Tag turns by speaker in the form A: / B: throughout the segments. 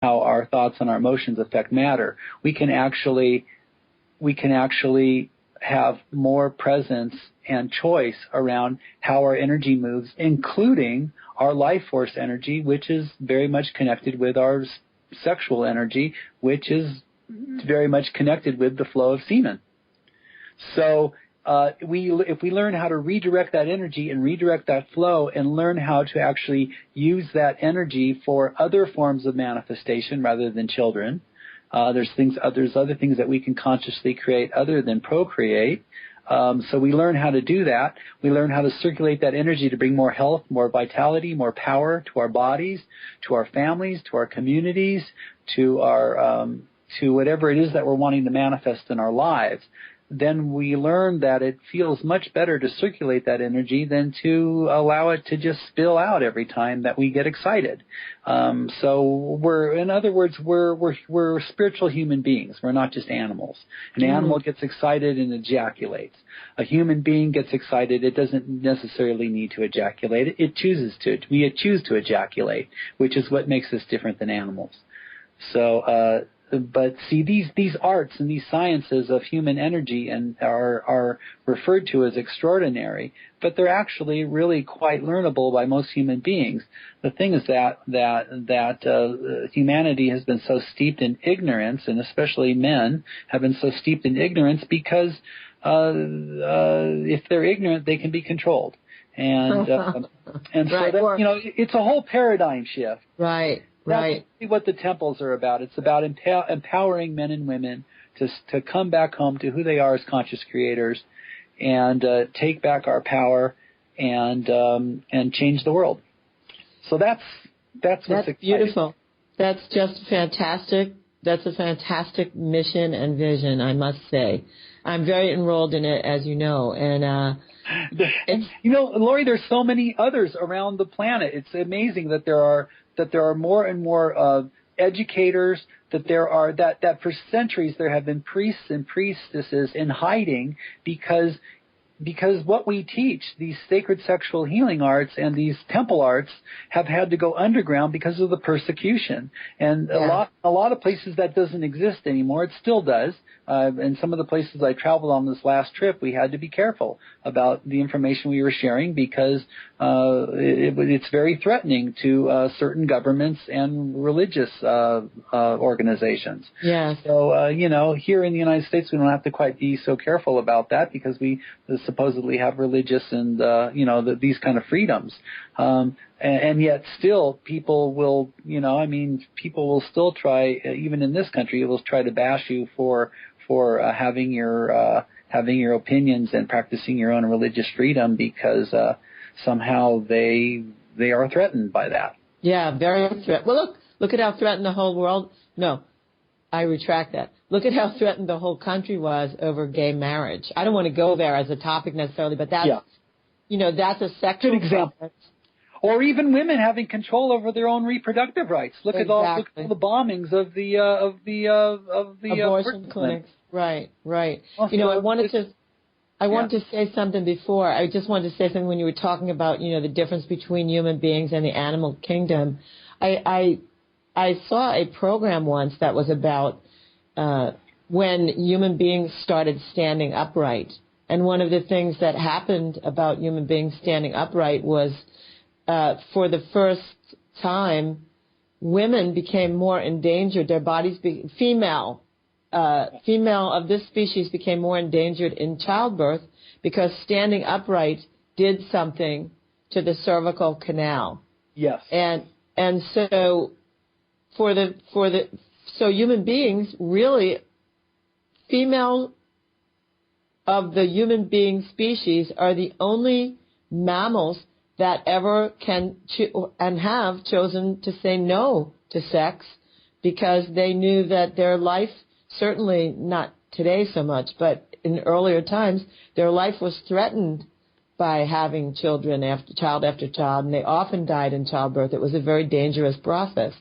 A: how our thoughts and our emotions affect matter. We can actually have more presence and choice around how our energy moves, including our life force energy, which is very much connected with our sexual energy, which is very much connected with the flow of semen. So if we learn how to redirect that energy and redirect that flow and learn how to actually use that energy for other forms of manifestation rather than children, there's other things that we can consciously create other than procreate. So we learn how to do that. We learn how to circulate that energy to bring more health, more vitality, more power to our bodies, to our families, to our communities, to our to whatever it is that we're wanting to manifest in our lives. Then we learn that it feels much better to circulate that energy than to allow it to just spill out every time that we get excited. So in other words, we're spiritual human beings. We're not just animals. An animal gets excited and ejaculates. A human being gets excited. It doesn't necessarily need to ejaculate. It chooses to. We choose to ejaculate, which is what makes us different than animals. So, but see, these arts and these sciences of human energy and are referred to as extraordinary, but they're actually really quite learnable by most human beings. The thing is that humanity has been so steeped in ignorance, and especially men have been so steeped in ignorance because if they're ignorant, they can be controlled, and so
B: right.
A: that it's a whole paradigm shift.
B: Right. Right.
A: That's what the temples are about. It's about empowering men and women to come back home to who they are as conscious creators, and take back our power and change the world. So that's what's exciting.
B: Beautiful. That's just fantastic. That's a fantastic mission and vision, I must say. I'm very enrolled in it, as you know, and
A: Laurie, there's so many others around the planet. It's amazing that there are more and more educators, that for centuries there have been priests and priestesses in hiding because what we teach, these sacred sexual healing arts and these temple arts, have had to go underground because of the persecution. And a lot of places that doesn't exist anymore. It still does. And some of the places I traveled on this last trip, we had to be careful about the information we were sharing because it's very threatening to certain governments and religious organizations.
B: Yes.
A: So, here in the United States, we don't have to quite be so careful about that because we supposedly have religious and, these kind of freedoms. And yet still people will, people will still try, even in this country, will try to bash you for having your opinions and practicing your own religious freedom because somehow they are threatened by that.
B: Yeah, very threatened. Well, look at how threatened the whole world. No, I retract that. Look at how threatened the whole country was over gay marriage. I don't want to go there as a topic necessarily, but that's that's a sexual
A: good example. Preference. Or even women having control over their own reproductive rights. Look at all the bombings of the
B: abortion clinics. Right.
A: Also,
B: I wanted to say something before. I just wanted to say something when you were talking about the difference between human beings and the animal kingdom. I saw a program once that was about when human beings started standing upright. And one of the things that happened about human beings standing upright was for the first time, women became more endangered. Their bodies, female of this species became more endangered in childbirth because standing upright did something to the cervical canal.
A: Yes.
B: And so so human beings really, female of the human being species are the only mammals that ever can and have chosen to say no to sex because they knew that their life, certainly not today so much, but in earlier times, their life was threatened by having children child after child, and they often died in childbirth. It was a very dangerous process.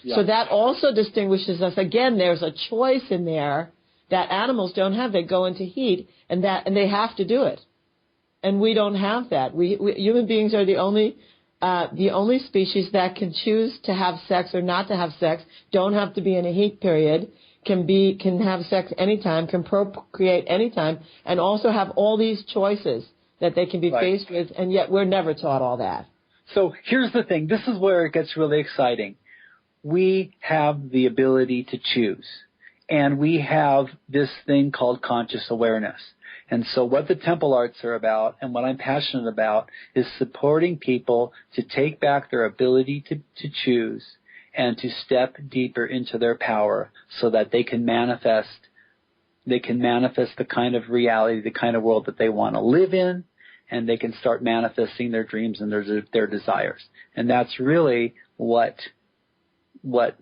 B: Yeah. So that also distinguishes us. Again, there's a choice in there that animals don't have. They go into heat, and they have to do it. And we don't have that. We human beings are the only the only species that can choose to have sex or not to have sex, don't have to be in a heat period, can have sex anytime, can procreate anytime, and also have all these choices that they can be faced with, and yet we're never taught all that.
A: So here's the thing. This is where it gets really exciting. We have the ability to choose, and we have this thing called conscious awareness. And so what the temple arts are about, and what I'm passionate about, is supporting people to take back their ability to choose and to step deeper into their power so that they can manifest the kind of reality, the kind of world that they want to live in, and they can start manifesting their dreams and their desires. And that's really what the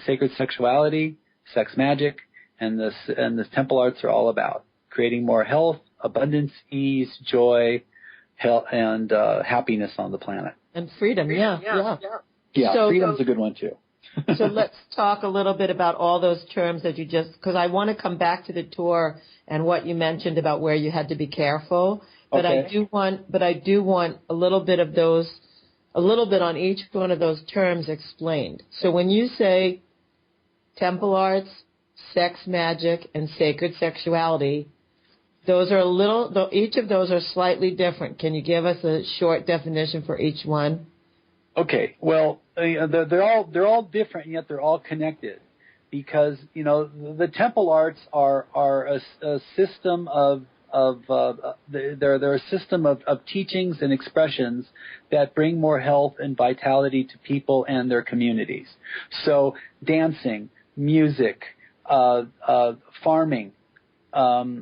A: sacred sexuality, sex magic, and the temple arts are all about. Creating more health, abundance, ease, joy, health, and happiness on the planet.
B: And freedom, yeah.
A: Yeah, so, freedom's a good one too.
B: So let's talk a little bit about all those terms that you just, because I want to come back to the tour and what you mentioned about where you had to be careful. But okay. I do want a little bit on each one of those terms explained. So when you say temple arts, sex magic, and sacred sexuality, those are each of those are slightly different. Can you give us a short definition for each one? Okay.
A: Well, they're all different, and yet they're all connected, because the temple arts are a system they're a system of teachings and expressions that bring more health and vitality to people and their communities. So dancing, music, farming, all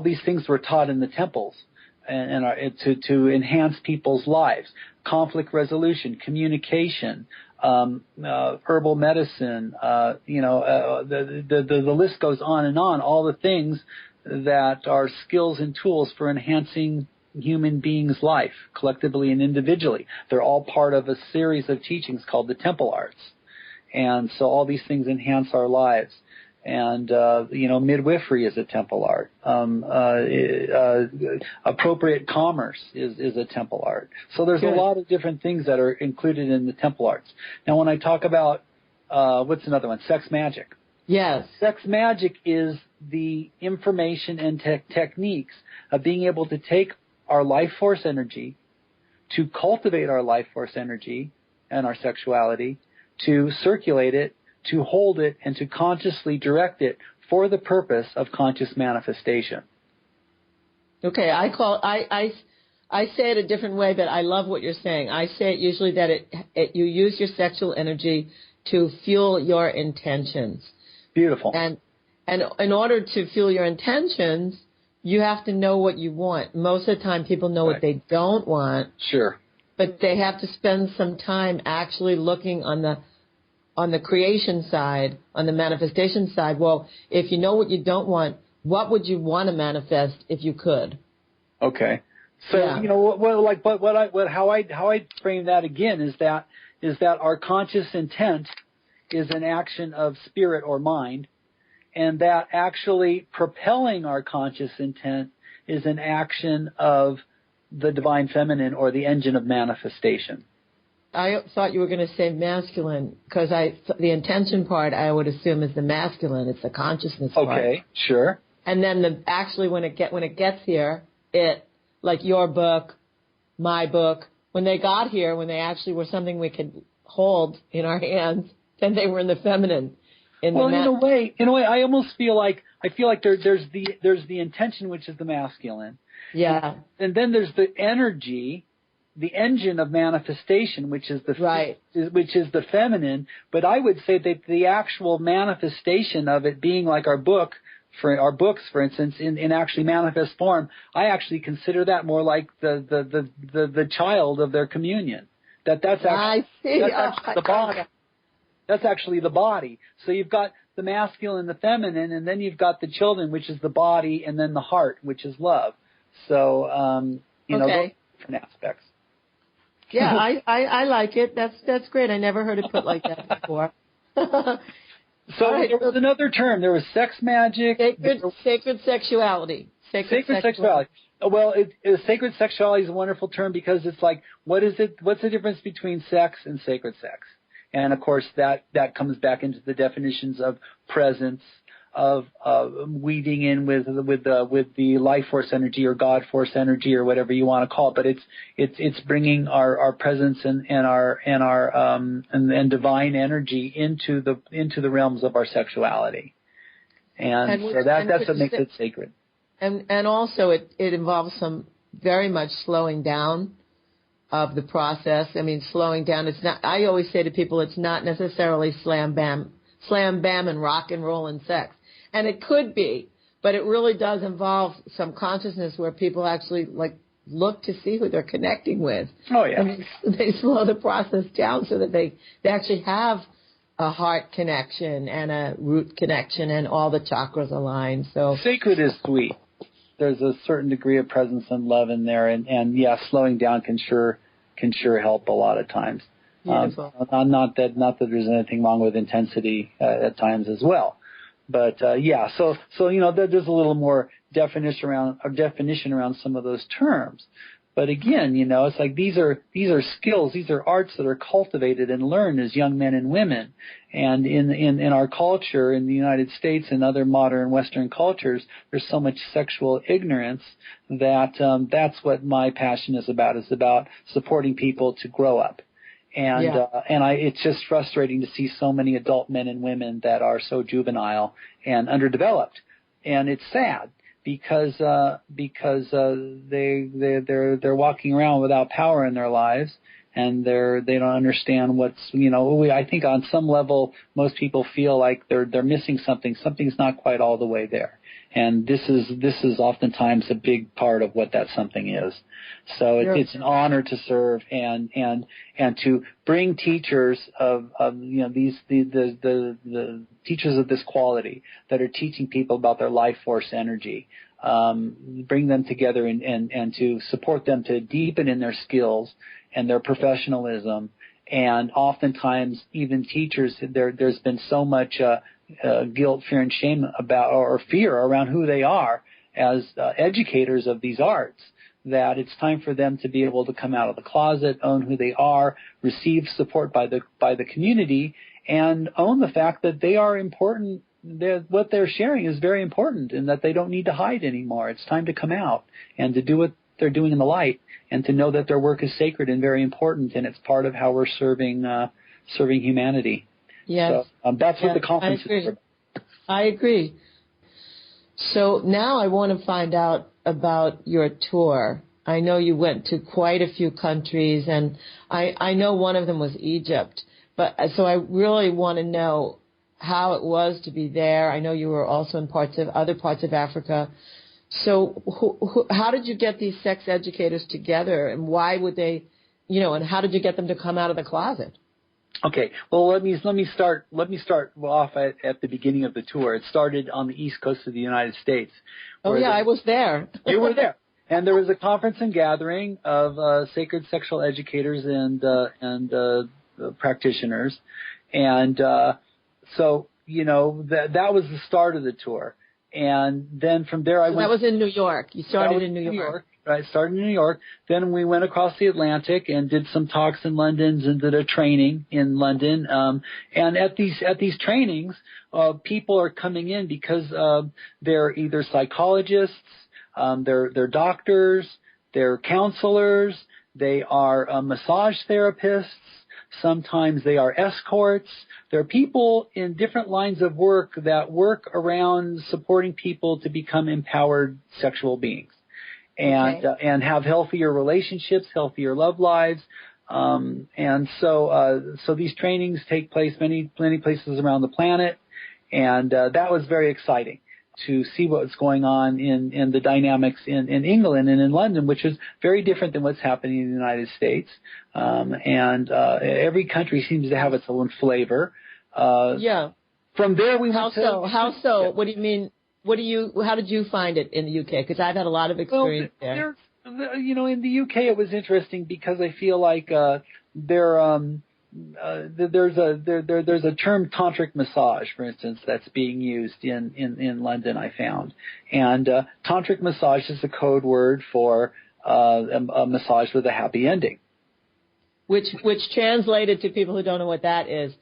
A: these things were taught in the temples and to enhance people's lives. Conflict resolution, communication, herbal medicine, the list goes on and on. All the things that are skills and tools for enhancing human beings' life, collectively and individually. They're all part of a series of teachings called the temple arts. And so all these things enhance our lives. And, midwifery is a temple art. Appropriate commerce is a temple art. So there's a lot of different things that are included in the temple arts. Now, when I talk about, what's another one? Sex magic.
B: Yes.
A: Sex magic is the information and techniques of being able to take our life force energy, to cultivate our life force energy and our sexuality, to circulate it, to hold it, and to consciously direct it for the purpose of conscious manifestation.
B: Okay, I say it a different way, but I love what you're saying. I say it usually that you use your sexual energy to fuel your intentions.
A: Beautiful.
B: And in order to fuel your intentions, you have to know what you want. Most of the time, people know what they don't want.
A: Sure.
B: But they have to spend some time actually looking on the creation side, on the manifestation side. Well, if you know what you don't want, what would you want to manifest if you could?
A: Okay. So, how I frame that again is that our conscious intent is an action of spirit or mind, and that actually propelling our conscious intent is an action of the divine feminine or the engine of manifestation.
B: I thought you were going to say masculine, because the intention part I would assume is the masculine. It's the consciousness part.
A: Okay, sure.
B: And then when it gets here, like your book, my book, when they got here, when they actually were something we could hold in our hands, then they were in the feminine. In a way, I almost feel like there's the intention, which is the masculine. Yeah.
A: And then there's the energy, the engine of manifestation, which is the feminine. But I would say that the actual manifestation of it being like our books, for instance, in actually manifest form, I actually consider that more like the child of their communion. That's actually the body. That's actually the body. So you've got the masculine and the feminine, and then you've got the children, which is the body, and then the heart, which is love. So those different aspects.
B: Yeah, I like it. That's great. I never heard it put like that before.
A: There was another term. There was sex magic.
B: Sacred sexuality.
A: Sacred sexuality. Well, sacred sexuality is a wonderful term because it's like, what is it? What's the difference between sex and sacred sex? And of course, that comes back into the definitions of presence, of weaving in with the life force energy or God force energy or whatever you want to call it. But it's bringing our presence and divine energy into the realms of our sexuality, and so that's what makes it sacred.
B: And also it involves some very much slowing down of the process. I mean, slowing down. It's not. I always say to people, it's not necessarily slam bam and rock and roll and sex. And it could be, but it really does involve some consciousness where people actually look to see who they're connecting with.
A: Oh yeah.
B: And they slow the process down so that they actually have a heart connection and a root connection and all the chakras aligned. So
A: sacred is sweet. There's a certain degree of presence and love in there, and yeah, slowing down can sure help a lot of times. Not that there's anything wrong with intensity at times as well. But yeah, so there's a little more definition around some of those terms. But again, it's like these are skills, these are arts that are cultivated and learned as young men and women. And in our culture, in the United States and other modern Western cultures, there's so much sexual ignorance that that's what my passion is about supporting people to grow up. And it's just frustrating to see so many adult men and women that are so juvenile and underdeveloped, and it's sad because they're walking around without power in their lives, and they don't understand what's I think on some level most people feel like they're missing something. Something's not quite all the way there. And this is oftentimes a big part of what that something is. So it's an honor to serve and to bring teachers of the teachers of this quality that are teaching people about their life force energy, bring them together and to support them to deepen in their skills and their professionalism. And oftentimes even teachers, there's been so much guilt, fear, and shame about, or fear around who they are as educators of these arts, that it's time for them to be able to come out of the closet, own who they are, receive support by the community, and own the fact that they are important. What they're sharing is very important, and that they don't need to hide anymore. It's time to come out and to do what they're doing in the light, and to know that their work is sacred and very important, and it's part of how we're serving humanity.
B: Yes.
A: So, that's what the conference is for.
B: I agree. So now I want to find out about your tour. I know you went to quite a few countries, and I know one of them was Egypt. But so I really want to know how it was to be there. I know you were also in other parts of Africa. So how did you get these sex educators together, and why would they, and how did you get them to come out of the closet?
A: Okay, well, let me start off at the beginning of the tour. It started on the East Coast of the United States.
B: Oh yeah, I was there.
A: You were there, and there was a conference and gathering of sacred sexual educators and practitioners, and so that was the start of the tour. And then from there, I went. That
B: was in New York. You started in New York.
A: Right, started in New York. Then we went across the Atlantic and did some talks in London and did a training in London. And at these trainings, people are coming in because they're either psychologists, they're doctors, they're counselors, they are massage therapists. Sometimes they are escorts. There are people in different lines of work that work around supporting people to become empowered sexual beings. And have healthier relationships, healthier love lives, and so these trainings take place many places around the planet, and that was very exciting to see what's going on in the dynamics in England and in London, which is very different than what's happening in the United States, and every country seems to have its own flavor. From there we went to...
B: How so? Yeah. What do you mean? How did you find it in the UK? Because I've had a lot of experience there.
A: In the UK it was interesting because I feel like there's a term tantric massage, for instance, that's being used in London, I found. And tantric massage is a code word for a massage with a happy ending.
B: Which translated to people who don't know what that is